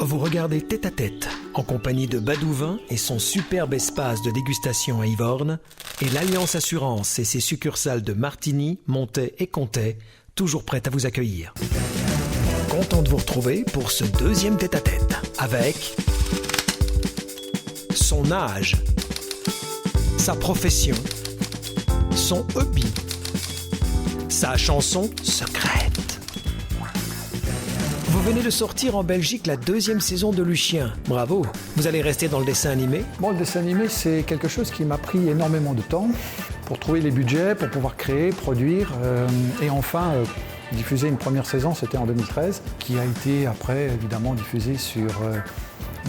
Vous regardez Tête à Tête, en compagnie de Badouvin et son superbe espace de dégustation à Yvorne, et l'Alliance Assurance et ses succursales de Martigny, Montet et Comtet, toujours prêtes à vous accueillir. Content de vous retrouver pour ce deuxième Tête à Tête, avec son âge, sa profession, son hobby, sa chanson secrète. Vous venez de sortir en Belgique la deuxième saison de Lucien. Bravo. Vous allez rester dans le dessin animé? Bon, le dessin animé, c'est quelque chose qui m'a pris énormément de temps pour trouver les budgets, pour pouvoir créer, produire et enfin diffuser une première saison, c'était en 2013, qui a été après évidemment diffusée sur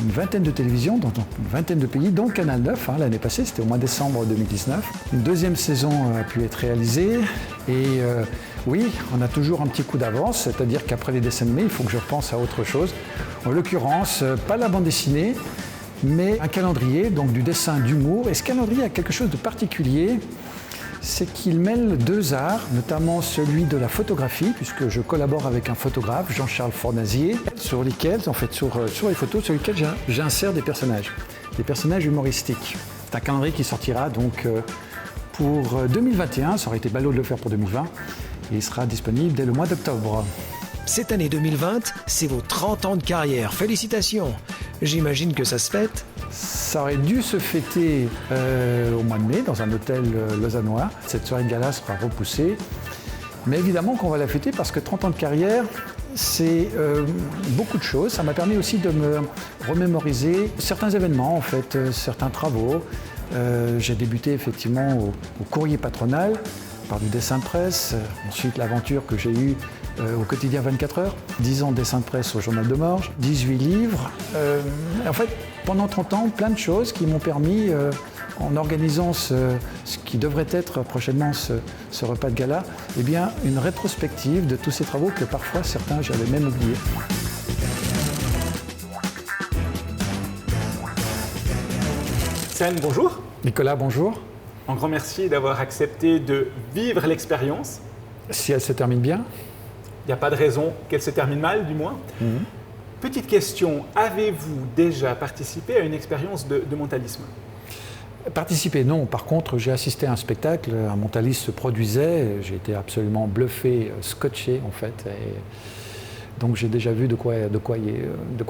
une vingtaine de télévisions, dans une vingtaine de pays, dont Canal 9 l'année passée, c'était au mois de décembre 2019. Une deuxième saison a pu être réalisée et oui, on a toujours un petit coup d'avance, c'est-à-dire qu'après les dessins animés, il faut que je repense à autre chose. En l'occurrence, pas la bande dessinée, mais un calendrier, donc du dessin d'humour. Et ce calendrier a quelque chose de particulier, c'est qu'il mêle deux arts, notamment celui de la photographie, puisque je collabore avec un photographe, Jean-Charles Fornazier, sur lesquels, en fait, sur les photos sur lesquelles j'insère des personnages humoristiques. C'est un calendrier qui sortira donc pour 2021, ça aurait été ballot de le faire pour 2020, et il sera disponible dès le mois d'octobre. Cette année 2020, c'est vos 30 ans de carrière. Félicitations. J'imagine que ça se fête. Ça aurait dû se fêter au mois de mai dans un hôtel lausannois. Cette soirée de gala sera repoussée. Mais évidemment qu'on va la fêter parce que 30 ans de carrière, c'est beaucoup de choses. Ça m'a permis aussi de me remémoriser certains événements, en fait, certains travaux. J'ai débuté effectivement au courrier patronal, par du dessin de presse, ensuite l'aventure que j'ai eue au quotidien 24 heures, 10 ans de dessin de presse au journal de Morges, 18 livres. En fait, pendant 30 ans, plein de choses qui m'ont permis, en organisant ce qui devrait être prochainement ce repas de gala, eh bien, une rétrospective de tous ces travaux que parfois certains j'avais même oubliés. Sen, bonjour. Nicolas, bonjour. Un grand merci d'avoir accepté de vivre l'expérience. Si elle se termine bien. Il n'y a pas de raison qu'elle se termine mal, du moins. Petite question, avez-vous déjà participé à une expérience de mentalisme? Participer, non. Par contre, j'ai assisté à un spectacle, un mentaliste se produisait, j'ai été absolument bluffé, scotché en fait. Et donc j'ai déjà vu de quoi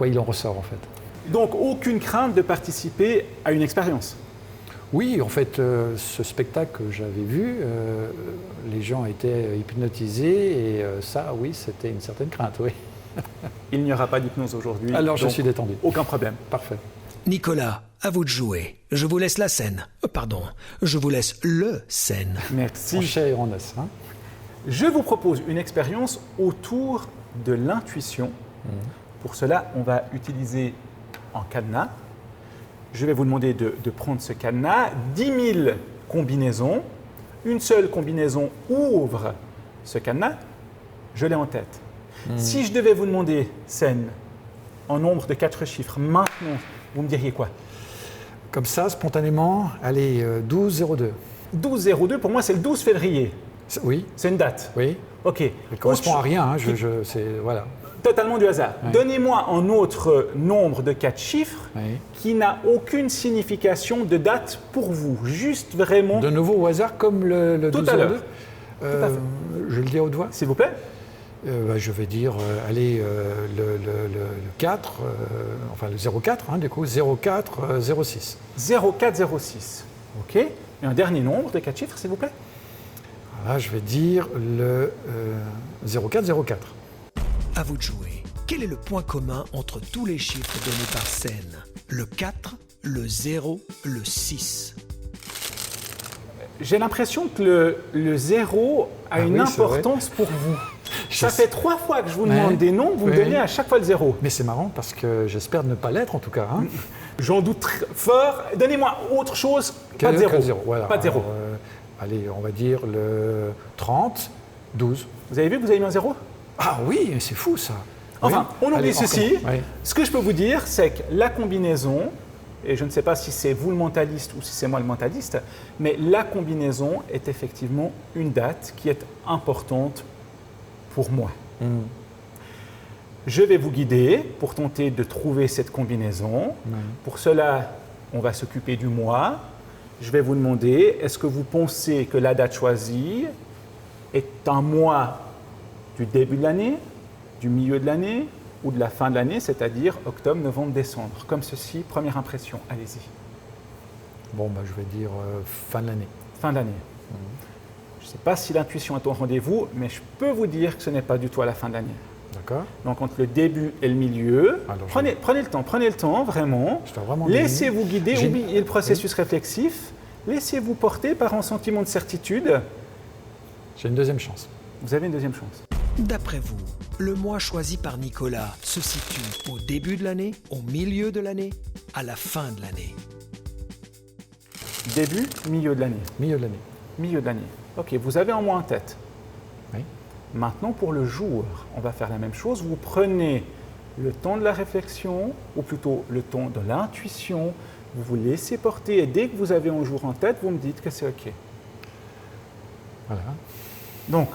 il en ressort en fait. Donc aucune crainte de participer à une expérience? Oui, en fait, ce spectacle que j'avais vu, les gens étaient hypnotisés et ça, oui, c'était une certaine crainte, oui. Il n'y aura pas d'hypnose aujourd'hui. Alors je suis détendu. Aucun problème. Parfait. Nicolas, à vous de jouer. Je vous laisse la scène. Pardon, je vous laisse le scène. Merci. En chair et en os. Hein. Je vous propose une expérience autour de l'intuition. Pour cela, on va utiliser un cadenas. Je vais vous demander de prendre ce cadenas, 10 000 combinaisons. Une seule combinaison ouvre ce cadenas. Je l'ai en tête. Si je devais vous demander, Sen, en nombre de 4 chiffres, maintenant, vous me diriez quoi? Comme ça, spontanément, allez, 12-02. 12-02, pour moi, c'est le 12 février. Oui. C'est une date. Oui. OK. Elle ne correspond à rien, hein, c'est, voilà. Totalement du hasard. Oui. Donnez-moi un autre nombre de 4 chiffres qui n'a aucune signification de date pour vous. Juste vraiment... De nouveau au hasard, comme le 12-02. Tout à l'heure. Je le dis à haute voix. S'il vous plaît. Je vais dire, allez, le 4, enfin le 04, hein, du coup, 04 06. 04 06. OK. Et un dernier nombre de 4 chiffres, s'il vous plaît. Là, je vais dire le 04 04. À vous de jouer. Quel est le point commun entre tous les chiffres donnés par Sen? Le 4, le 0, le 6. J'ai l'impression que le 0 a une importance pour vous. Ça fait 3 fois que je vous demande des nombres, vous me donnez à chaque fois le 0. Mais c'est marrant parce que j'espère ne pas l'être en tout cas. Hein. J'en doute fort. Donnez-moi autre chose, pas de 0. Voilà. Pas de 0. Alors, allez, on va dire le 30, 12. Vous avez vu que vous avez mis un 0? Ah oui, c'est fou ça. Enfin, oui. on oublie Allez, ceci. Oui. Ce que je peux vous dire, c'est que la combinaison, et je ne sais pas si c'est vous le mentaliste ou si c'est moi le mentaliste, mais la combinaison est effectivement une date qui est importante pour moi. Je vais vous guider pour tenter de trouver cette combinaison. Pour cela, on va s'occuper du mois. Je vais vous demander, est-ce que vous pensez que la date choisie est un mois du début de l'année, du milieu de l'année ou de la fin de l'année, c'est-à-dire octobre, novembre, décembre? Comme ceci, première impression, allez-y. Bon, je vais dire fin de l'année. Fin d'année. Je ne sais pas si l'intuition est au rendez-vous, mais je peux vous dire que ce n'est pas du tout à la fin de l'année. D'accord. Donc entre le début et le milieu, Alors, prenez le temps, vraiment. Je dois vraiment Laissez-vous guider, J'ai- oubliez le processus réflexif, laissez-vous porter par un sentiment de certitude. J'ai une deuxième chance. Vous avez une deuxième chance. D'après vous, le mois choisi par Nicolas se situe au début de l'année, au milieu de l'année, à la fin de l'année? Début, milieu de l'année. Milieu de l'année. Milieu de l'année. Ok, vous avez un mois en tête. Oui. Maintenant, pour le jour, on va faire la même chose. Vous prenez le temps de la réflexion, ou plutôt le temps de l'intuition. Vous vous laissez porter et dès que vous avez un jour en tête, vous me dites que c'est OK. Voilà. Donc,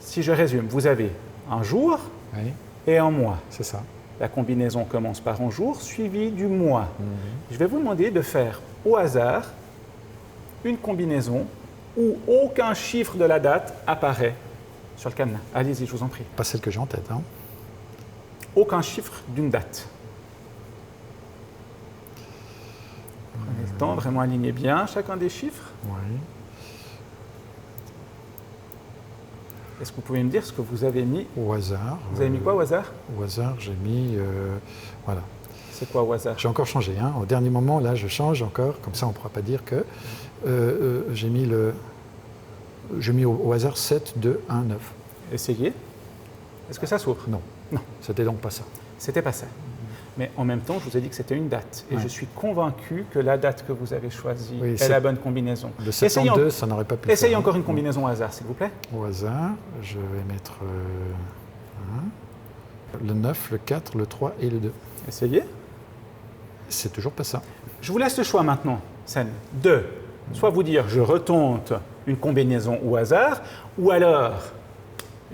si je résume, vous avez un jour Oui, et un mois. c'est ça. La combinaison commence par un jour suivi du mois. Je vais vous demander de faire au hasard une combinaison où aucun chiffre de la date apparaît sur le cadenas. Allez-y, je vous en prie. Pas celle que j'ai en tête. Hein. Aucun chiffre d'une date. Prenez le temps, vraiment alignez bien chacun des chiffres. Oui. Est-ce que vous pouvez me dire ce que vous avez mis? Au hasard. Vous avez mis quoi au hasard? Au hasard, j'ai mis... voilà. C'est quoi au hasard? J'ai encore changé. Hein. Au dernier moment, là, je change encore. Comme ça, on ne pourra pas dire que... j'ai mis au hasard 7, 2, 1, 9. Essayez. Est-ce que ça s'ouvre? Non. Non. C'était donc pas ça. C'était pas ça. Mais en même temps, je vous ai dit que c'était une date. Et Ouais. je suis convaincu que la date que vous avez choisie Oui, est c'est- la bonne combinaison. Le Essayez, 72, ça n'aurait pas pu essayez faire, hein. encore une combinaison au hasard, s'il vous plaît. Au hasard, je vais mettre le 9, le 4, le 3 et le 2. Essayez. C'est toujours pas ça. Je vous laisse le choix maintenant, Sen. De soit vous dire je retente une combinaison au hasard, ou alors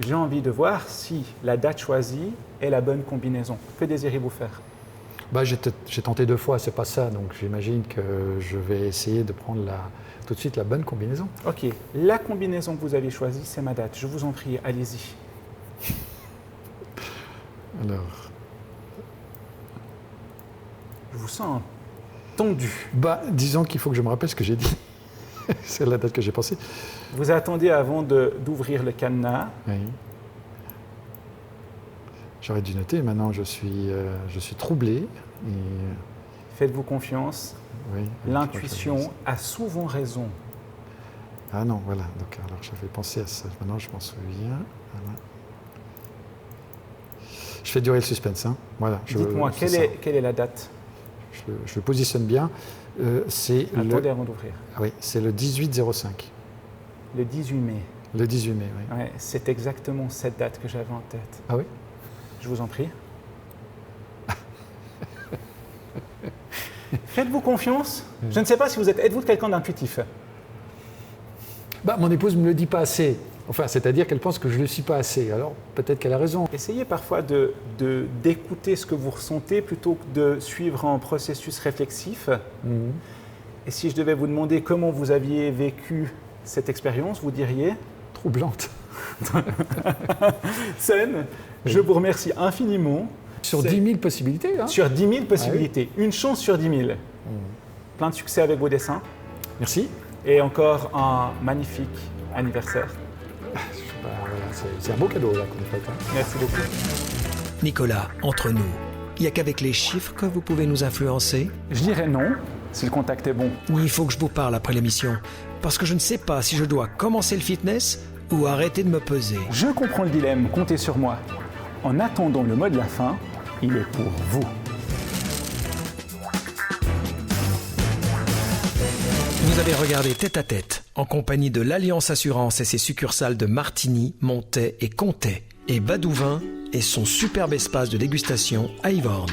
j'ai envie de voir si la date choisie est la bonne combinaison. Que désirez-vous faire? J'ai tenté 2 fois, c'est pas ça. Donc j'imagine que je vais essayer de prendre tout de suite la bonne combinaison. Ok, la combinaison que vous avez choisie, c'est ma date. Je vous en prie, allez-y. Alors, Je vous sens tendu. disons qu'il faut que je me rappelle ce que j'ai dit. C'est la date que j'ai pensée. Vous attendez avant d'ouvrir le cadenas. Oui. J'aurais dû noter. Maintenant, je suis troublé. Et, Faites-vous confiance. oui, L'intuition a souvent raison. Ah non, voilà. Donc, alors, j'avais pensé à ça. Maintenant, je m'en souviens. Voilà. Je fais durer le suspense. Hein. Voilà. Dites-moi, je fais quelle est la date? Je le positionne bien. C'est Attendez avant d'ouvrir. c'est le 18-05. Le 18 mai. Le 18 mai, oui. Ouais, c'est exactement cette date que j'avais en tête. Ah oui? Je vous en prie. Faites-vous confiance. Je ne sais pas si êtes-vous quelqu'un d'intuitif? Mon épouse ne me le dit pas assez. Enfin, c'est-à-dire qu'elle pense que je ne le suis pas assez. Alors, peut-être qu'elle a raison. Essayez parfois d'écouter ce que vous ressentez plutôt que de suivre un processus réflexif. Et si je devais vous demander comment vous aviez vécu cette expérience, vous diriez? Troublante. Sen, je vous remercie infiniment. Sur 10 000 possibilités. Hein. Sur 10 000 possibilités. Une chance sur 10 000. Plein de succès avec vos dessins. Merci. Et encore un magnifique anniversaire. C'est un beau cadeau là qu'on fait. Hein. Merci beaucoup. Nicolas, entre nous, il n'y a qu'avec les chiffres que vous pouvez nous influencer? Je dirais non, si le contact est bon. Oui, il faut que je vous parle après l'émission, parce que je ne sais pas si je dois commencer le fitness ou arrêter de me peser. Je comprends le dilemme, comptez sur moi. En attendant le mot de la fin, il est pour vous. Vous avez regardé Tête à Tête, en compagnie de l'Alliance Assurance et ses succursales de Martigny, Montet et Comtet, et Badouvin et son superbe espace de dégustation à Yvorne.